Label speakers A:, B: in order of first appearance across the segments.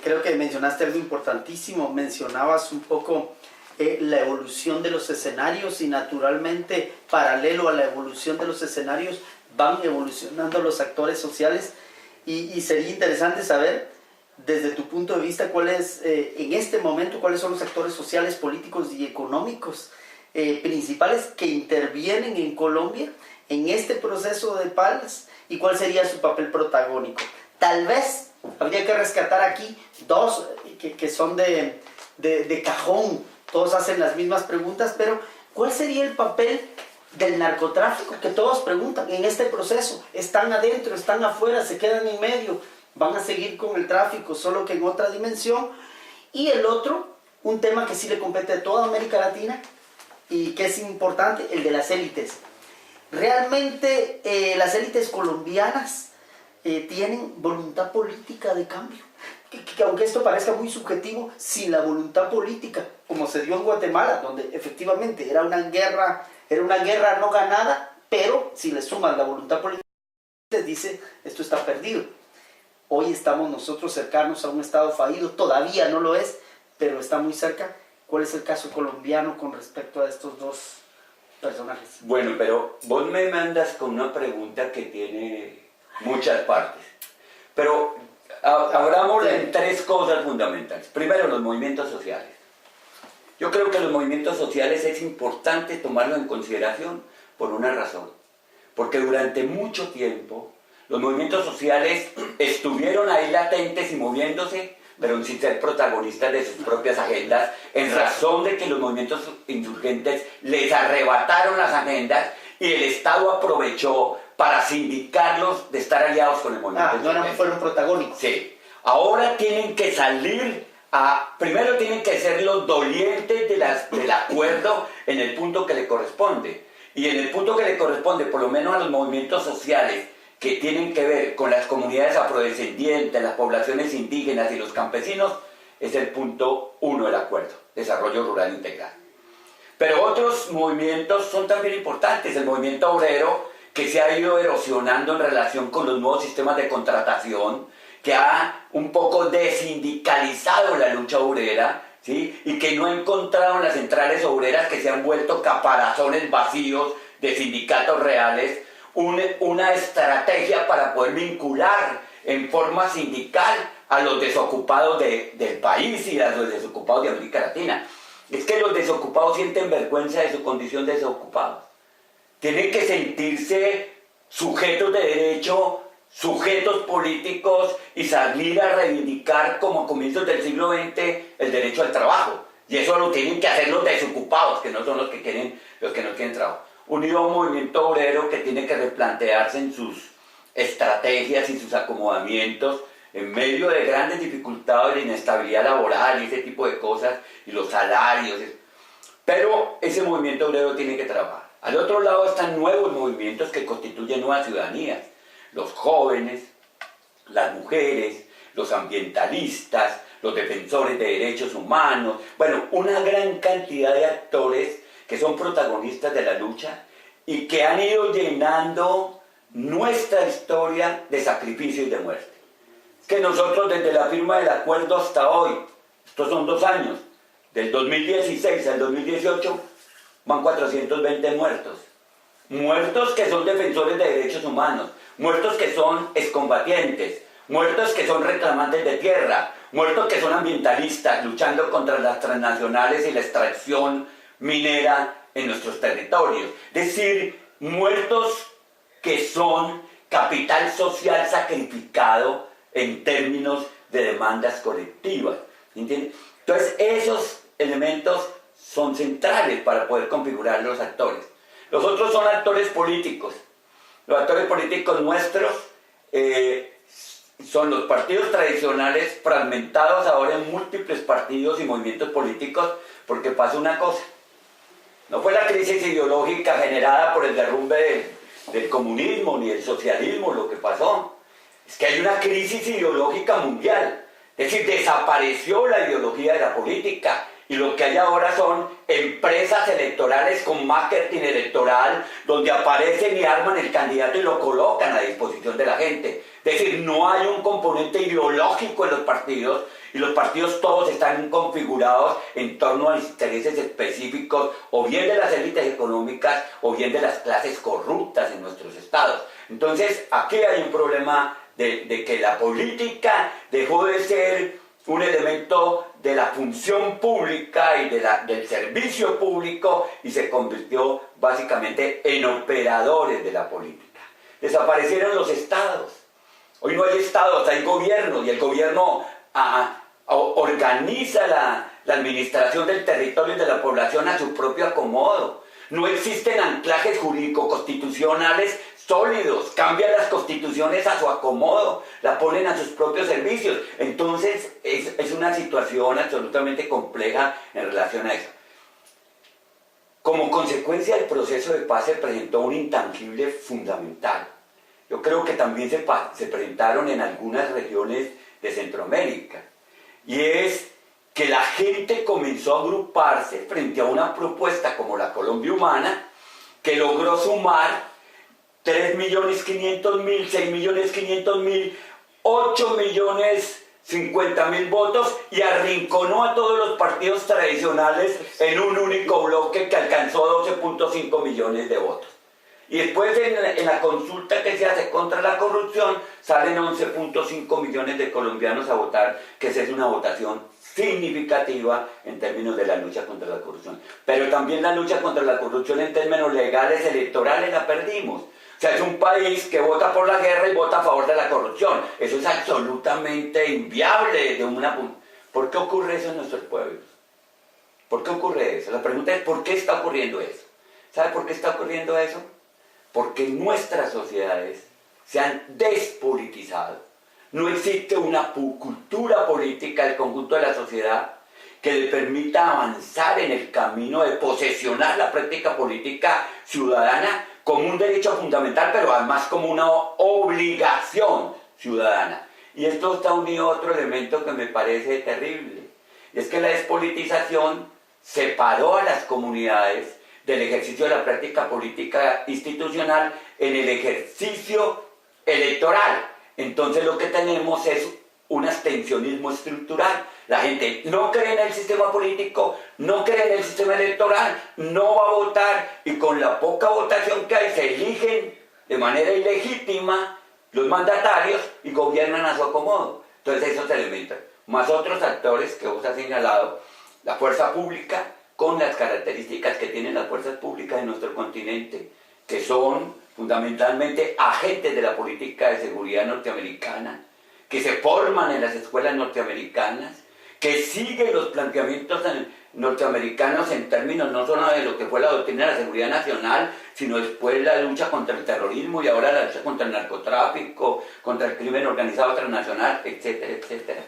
A: Creo que mencionaste algo importantísimo, mencionabas un poco la evolución de los escenarios y naturalmente paralelo a la evolución de los escenarios van evolucionando los actores sociales y sería interesante saber desde tu punto de vista cuáles en este momento cuáles son los actores sociales, políticos y económicos principales que intervienen en Colombia en este proceso de paz y cuál sería su papel protagónico. Tal vez habría que rescatar aquí dos que son de cajón, todos hacen las mismas preguntas, pero ¿cuál sería el papel del narcotráfico? Que todos preguntan en este proceso, ¿están adentro, están afuera, se quedan en medio, van a seguir con el tráfico, solo que en otra dimensión? Y el otro, un tema que sí le compete a toda América Latina y que es importante, el de las élites. Realmente las élites colombianas tienen voluntad política de cambio. Que aunque esto parezca muy subjetivo, sin la voluntad política, como se dio en Guatemala, donde efectivamente era una guerra no ganada, pero si le suman la voluntad política, les dice, esto está perdido. Hoy estamos nosotros cercanos a un estado fallido, todavía no lo es, pero está muy cerca. ¿Cuál es el caso colombiano con respecto a estos dos personajes?
B: Bueno, pero vos me mandas con una pregunta que tiene muchas partes, pero hablamos de tres cosas fundamentales. Primero, los movimientos sociales. Yo creo que los movimientos sociales es importante tomarlo en consideración por una razón, porque durante mucho tiempo los movimientos sociales estuvieron ahí latentes y moviéndose, pero sin ser protagonistas de sus propias agendas, en razón de que los movimientos insurgentes les arrebataron las agendas y el Estado aprovechó para sindicarlos de estar aliados con el movimiento insurgente.
A: No fueron protagónicos.
B: Sí. Ahora tienen que salir primero tienen que ser los dolientes del acuerdo en el punto que le corresponde. Y en el punto que le corresponde, por lo menos a los movimientos sociales que tienen que ver con las comunidades afrodescendientes, las poblaciones indígenas y los campesinos, es el punto 1 del acuerdo, desarrollo rural integral. Pero otros movimientos son también importantes, el movimiento obrero, que se ha ido erosionando en relación con los nuevos sistemas de contratación, que ha un poco desindicalizado la lucha obrera, ¿sí? Y que no ha encontrado en las centrales obreras, que se han vuelto caparazones vacíos de sindicatos reales, una estrategia para poder vincular en forma sindical a los desocupados del país y a los desocupados de América Latina. Es que los desocupados sienten vergüenza de su condición de desocupados. Tienen que sentirse sujetos de derecho, sujetos políticos y salir a reivindicar como a comienzos del siglo XX el derecho al trabajo. Y eso lo tienen que hacer los desocupados, que no son los que no quieren trabajo. Unido a un movimiento obrero que tiene que replantearse en sus estrategias y sus acomodamientos en medio de grandes dificultades de inestabilidad laboral y ese tipo de cosas, y los salarios. Pero ese movimiento obrero tiene que trabajar. Al otro lado están nuevos movimientos que constituyen nuevas ciudadanías. Los jóvenes, las mujeres, los ambientalistas, los defensores de derechos humanos, bueno, una gran cantidad de actores que son protagonistas de la lucha y que han ido llenando nuestra historia de sacrificio y de muerte. Es que nosotros desde la firma del acuerdo hasta hoy, estos son 2 años, del 2016 al 2018, van 420 muertos. Muertos que son defensores de derechos humanos, muertos que son excombatientes, muertos que son reclamantes de tierra, muertos que son ambientalistas luchando contra las transnacionales y la extracción minera en nuestros territorios. Es decir, muertos que son capital social sacrificado en términos de demandas colectivas. ¿Entiendes? Entonces esos elementos son centrales para poder configurar los actores. Los otros son actores políticos. Los actores políticos nuestros son los partidos tradicionales fragmentados ahora en múltiples partidos y movimientos políticos, porque pasa una cosa. No fue la crisis ideológica generada por el derrumbe del comunismo ni del socialismo lo que pasó. Es que hay una crisis ideológica mundial. Es decir, desapareció la ideología de la política y lo que hay ahora son empresas electorales con marketing electoral, donde aparecen y arman el candidato y lo colocan a disposición de la gente. Es decir, no hay un componente ideológico en los partidos, y los partidos todos están configurados en torno a intereses específicos, o bien de las élites económicas, o bien de las clases corruptas en nuestros estados. Entonces, aquí hay un problema de que la política dejó de ser un elemento de la función pública y del servicio público y se convirtió básicamente en operadores de la política. Desaparecieron los estados. Hoy no hay estados, hay gobiernos, y el gobierno organiza la administración del territorio y de la población a su propio acomodo. No existen anclajes jurídico-constitucionales sólidos, cambian las constituciones a su acomodo, la ponen a sus propios servicios. Entonces es una situación absolutamente compleja en relación a eso. Como consecuencia del proceso de paz se presentó un intangible fundamental. Yo creo que también se presentaron en algunas regiones de Centroamérica, y es que la gente comenzó a agruparse frente a una propuesta como la Colombia Humana, que logró sumar 3.500.000, 6.500.000, 8.050.000 votos, y arrinconó a todos los partidos tradicionales en un único bloque que alcanzó 12.5 millones de votos. Y después en la consulta que se hace contra la corrupción salen 11.5 millones de colombianos a votar, que esa es una votación significativa en términos de la lucha contra la corrupción. Pero también la lucha contra la corrupción en términos legales, electorales, la perdimos. O sea, es un país que vota por la guerra y vota a favor de la corrupción. Eso es absolutamente inviable de una... ¿Por qué ocurre eso en nuestros pueblos? ¿Por qué ocurre eso? La pregunta es, ¿por qué está ocurriendo eso? ¿Sabe por qué está ocurriendo eso? Porque nuestras sociedades se han despolitizado. No existe una cultura política del conjunto de la sociedad que le permita avanzar en el camino de posesionar la práctica política ciudadana como un derecho fundamental, pero además como una obligación ciudadana. Y esto está unido a otro elemento que me parece terrible. Y es que la despolitización separó a las comunidades del ejercicio de la práctica política institucional en el ejercicio electoral. Entonces lo que tenemos es un abstencionismo estructural. La gente no cree en el sistema político, no cree en el sistema electoral, no va a votar, y con la poca votación que hay se eligen de manera ilegítima los mandatarios y gobiernan a su acomodo. Entonces esos elementos, más otros actores que vos has señalado, la fuerza pública, con las características que tienen las fuerzas públicas de nuestro continente, que son fundamentalmente agentes de la política de seguridad norteamericana, que se forman en las escuelas norteamericanas, que siguen los planteamientos norteamericanos en términos no solo de lo que fue la doctrina de la seguridad nacional, sino después la lucha contra el terrorismo y ahora la lucha contra el narcotráfico, contra el crimen organizado transnacional, etcétera, etcétera.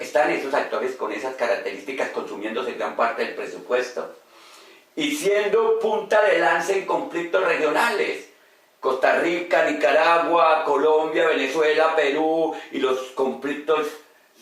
B: Están esos actores con esas características consumiéndose gran parte del presupuesto y siendo punta de lanza en conflictos regionales. Costa Rica, Nicaragua, Colombia, Venezuela, Perú y los conflictos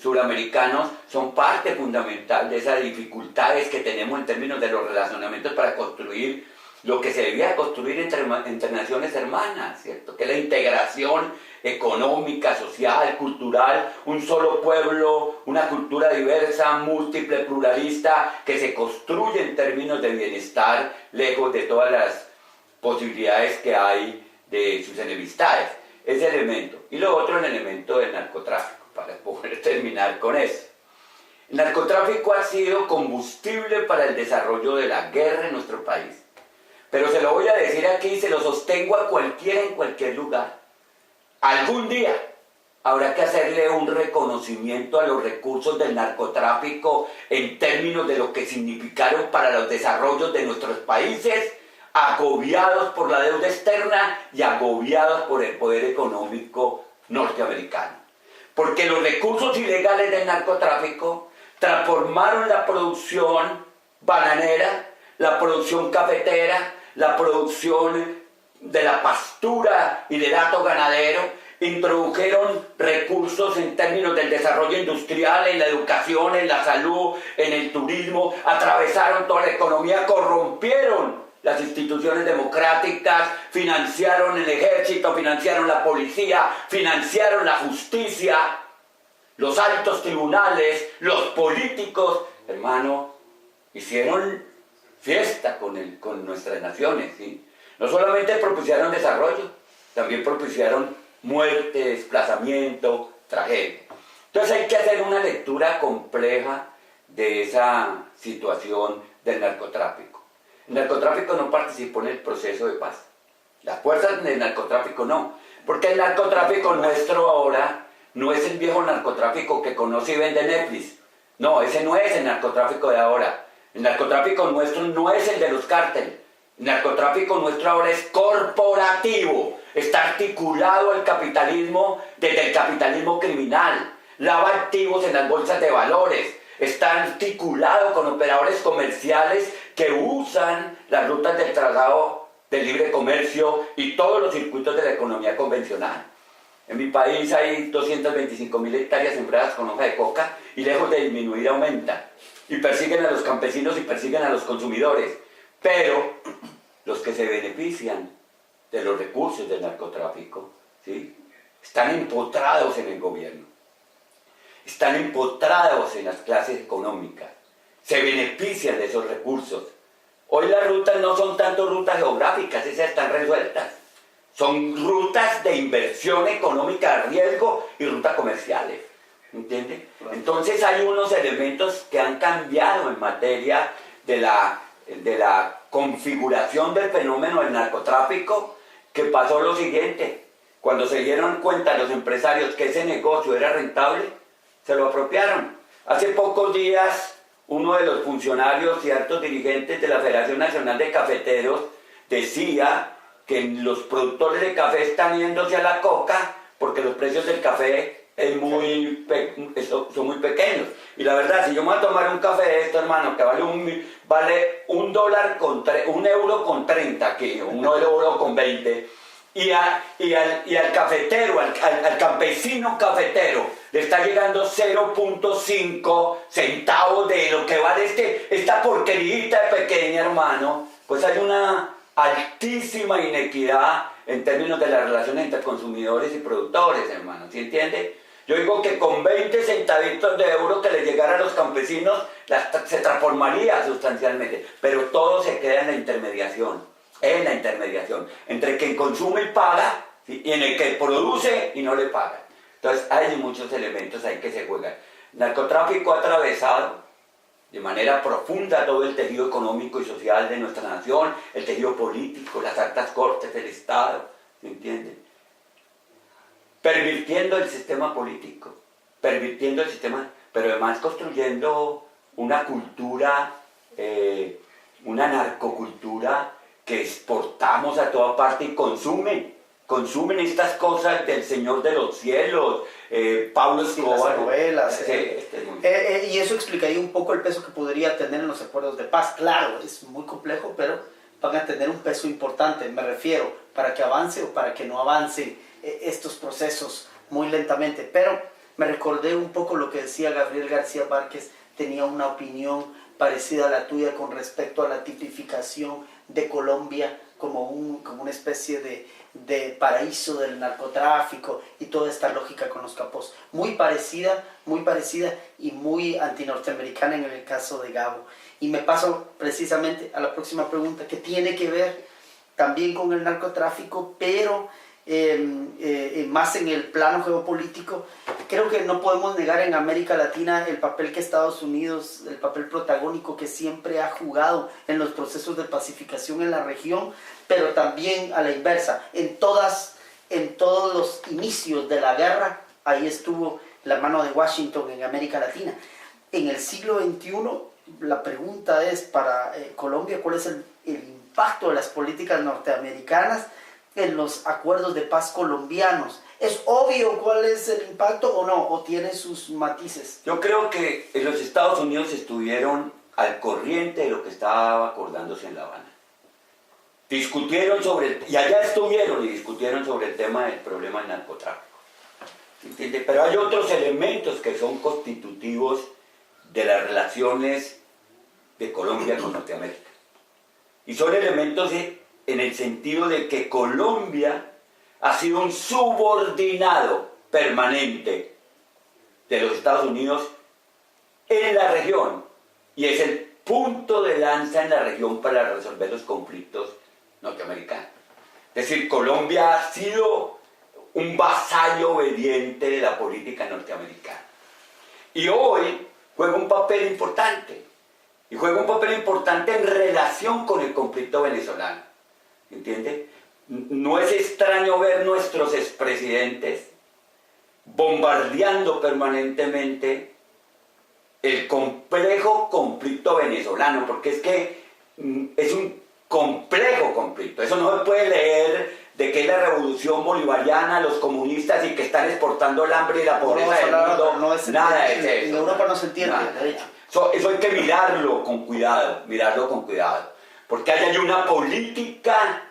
B: suramericanos son parte fundamental de esas dificultades que tenemos en términos de los relacionamientos para construir lo que se debía construir entre naciones hermanas, ¿cierto? Que es la integración económica, social, cultural, un solo pueblo, una cultura diversa, múltiple, pluralista, que se construye en términos de bienestar, lejos de todas las posibilidades que hay de sus enemistades. Ese elemento. Y lo otro, el elemento del narcotráfico, para poder terminar con eso. El narcotráfico ha sido combustible para el desarrollo de la guerra en nuestro país. Pero se lo voy a decir aquí y se lo sostengo a cualquiera en cualquier lugar. Algún día habrá que hacerle un reconocimiento a los recursos del narcotráfico en términos de lo que significaron para los desarrollos de nuestros países, agobiados por la deuda externa y agobiados por el poder económico norteamericano. Porque los recursos ilegales del narcotráfico transformaron la producción bananera, la producción cafetera, la producción de la pastura y del hato ganadero, introdujeron recursos en términos del desarrollo industrial, en la educación, en la salud, en el turismo, atravesaron toda la economía, corrompieron las instituciones democráticas, financiaron el ejército, financiaron la policía, financiaron la justicia, los altos tribunales, los políticos, hermano, hicieron fiesta con nuestras naciones, ¿sí? No solamente propiciaron desarrollo, también propiciaron muerte, desplazamiento, tragedia. Entonces hay que hacer una lectura compleja de esa situación del narcotráfico. El narcotráfico no participó en el proceso de paz. Las fuerzas del narcotráfico no. Porque el narcotráfico nuestro ahora no es el viejo narcotráfico que conoce y vende Netflix. No, ese no es el narcotráfico de ahora. El narcotráfico nuestro no es el de los cárteles. El narcotráfico nuestro ahora es corporativo. Está articulado al capitalismo desde el capitalismo criminal. Lava activos en las bolsas de valores. Está articulado con operadores comerciales que usan las rutas del traslado del libre comercio y todos los circuitos de la economía convencional. En mi país hay 225.000 hectáreas sembradas con hoja de coca y lejos de disminuir aumenta. Y persiguen a los campesinos y persiguen a los consumidores. Pero los que se benefician de los recursos del narcotráfico, ¿sí?, están empotrados en el gobierno. Están empotrados en las clases económicas, se benefician de esos recursos. Hoy las rutas no son tanto rutas geográficas, esas están resueltas. Son rutas de inversión económica, riesgo y rutas comerciales. ¿Entiende? Entonces hay unos elementos que han cambiado en materia de la configuración del fenómeno del narcotráfico, que pasó lo siguiente. Cuando se dieron cuenta los empresarios que ese negocio era rentable, se lo apropiaron. Hace pocos días, uno de los funcionarios y altos dirigentes de la Federación Nacional de Cafeteros decía que los productores de café están yéndose a la coca porque los precios del café son muy pequeños. Y la verdad, si yo me voy a tomar un café de esto, hermano, que vale un euro con 30 aquí, un euro con 20, y al cafetero, al campesino cafetero, le está llegando 0.5 centavos de lo que vale esta porquerita pequeña, hermano, pues hay una altísima inequidad en términos de las relaciones entre consumidores y productores, hermano, ¿sí entiende? Yo digo que con 20 centavitos de euro que le llegara a los campesinos, se transformaría sustancialmente, pero todo se queda en la intermediación, entre quien consume y paga, ¿sí?, y en el que produce y no le paga. Entonces hay muchos elementos ahí que se juegan. El narcotráfico ha atravesado de manera profunda todo el tejido económico y social de nuestra nación, el tejido político, las altas cortes del Estado, ¿se entiende? Pervirtiendo el sistema político, pero además construyendo una cultura, una narcocultura que exportamos a toda parte y consumen estas cosas del Señor de los Cielos, Pablo Escobar.
A: Las novelas.
B: Sí,
A: y eso explicaría un poco el peso que podría tener en los acuerdos de paz. Claro, es muy complejo, pero van a tener un peso importante, me refiero, para que avance o para que no avance estos procesos muy lentamente. Pero me recordé un poco lo que decía Gabriel García Márquez, tenía una opinión parecida a la tuya con respecto a la tipificación de Colombia como una especie de paraíso del narcotráfico y toda esta lógica con los capos. Muy parecida y muy antinorteamericana en el caso de Gabo. Y me paso precisamente a la próxima pregunta, que tiene que ver también con el narcotráfico, pero más en el plano geopolítico. Creo que no podemos negar en América Latina el papel que Estados Unidos, el papel protagónico que siempre ha jugado en los procesos de pacificación en la región, pero también a la inversa. En todos los inicios de la guerra, ahí estuvo la mano de Washington en América Latina. En el siglo XXI, la pregunta es para Colombia, ¿cuál es el impacto de las políticas norteamericanas en los acuerdos de paz colombianos? ¿Es obvio cuál es el impacto o no? ¿O tiene sus matices?
B: Yo creo que los Estados Unidos estuvieron al corriente de lo que estaba acordándose en La Habana. Discutieron y allá estuvieron y discutieron sobre el tema del problema del narcotráfico. ¿entiende? Pero hay otros elementos que son constitutivos de las relaciones de Colombia con Norteamérica. Y son elementos en el sentido de que Colombia ha sido un subordinado permanente de los Estados Unidos en la región. Y es el punto de lanza en la región para resolver los conflictos norteamericanos. Es decir, Colombia ha sido un vasallo obediente de la política norteamericana. Y hoy juega un papel importante. Y juega un papel importante en relación con el conflicto venezolano. ¿Entiende? No es extraño ver nuestros expresidentes bombardeando permanentemente el complejo conflicto venezolano, porque es que es un complejo conflicto. Eso no se puede leer de que es la revolución bolivariana, los comunistas y que están exportando el hambre y la pobreza del mundo.
A: No es
B: nada de eso.
A: En Europa no se entiende, de hecho.
B: Eso hay que mirarlo con cuidado, porque hay una política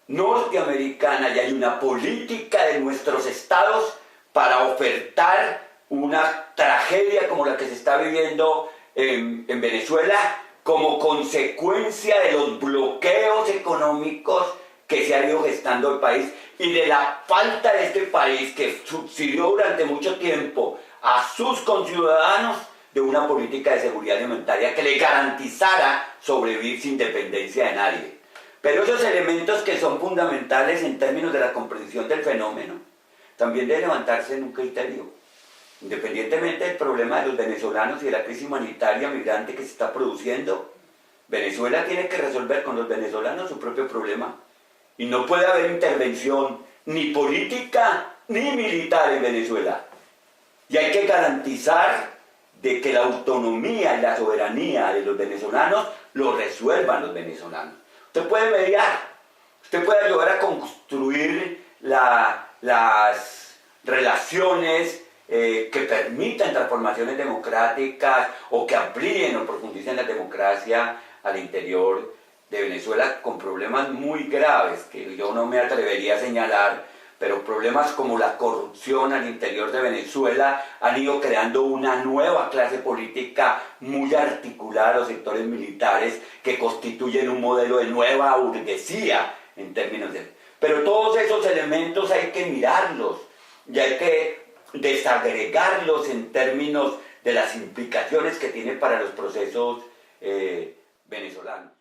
B: norteamericana y hay una política de nuestros estados para ofertar una tragedia como la que se está viviendo en Venezuela como consecuencia de los bloqueos económicos que se ha ido gestando el país y de la falta de este país que subsidió durante mucho tiempo a sus conciudadanos de una política de seguridad alimentaria que le garantizara sobrevivir sin dependencia de nadie. Pero esos elementos que son fundamentales en términos de la comprensión del fenómeno también deben levantarse en un criterio. Independientemente del problema de los venezolanos y de la crisis humanitaria migrante que se está produciendo, Venezuela tiene que resolver con los venezolanos su propio problema. Y no puede haber intervención ni política ni militar en Venezuela. Y hay que garantizar de que la autonomía y la soberanía de los venezolanos lo resuelvan los venezolanos. Usted puede mediar, usted puede ayudar a construir las relaciones que permitan transformaciones democráticas o que amplíen o profundicen la democracia al interior de Venezuela con problemas muy graves que yo no me atrevería a señalar, pero problemas como la corrupción al interior de Venezuela han ido creando una nueva clase política muy articulada a los sectores militares que constituyen un modelo de nueva burguesía en términos de... Pero todos esos elementos hay que mirarlos y hay que desagregarlos en términos de las implicaciones que tiene para los procesos venezolanos.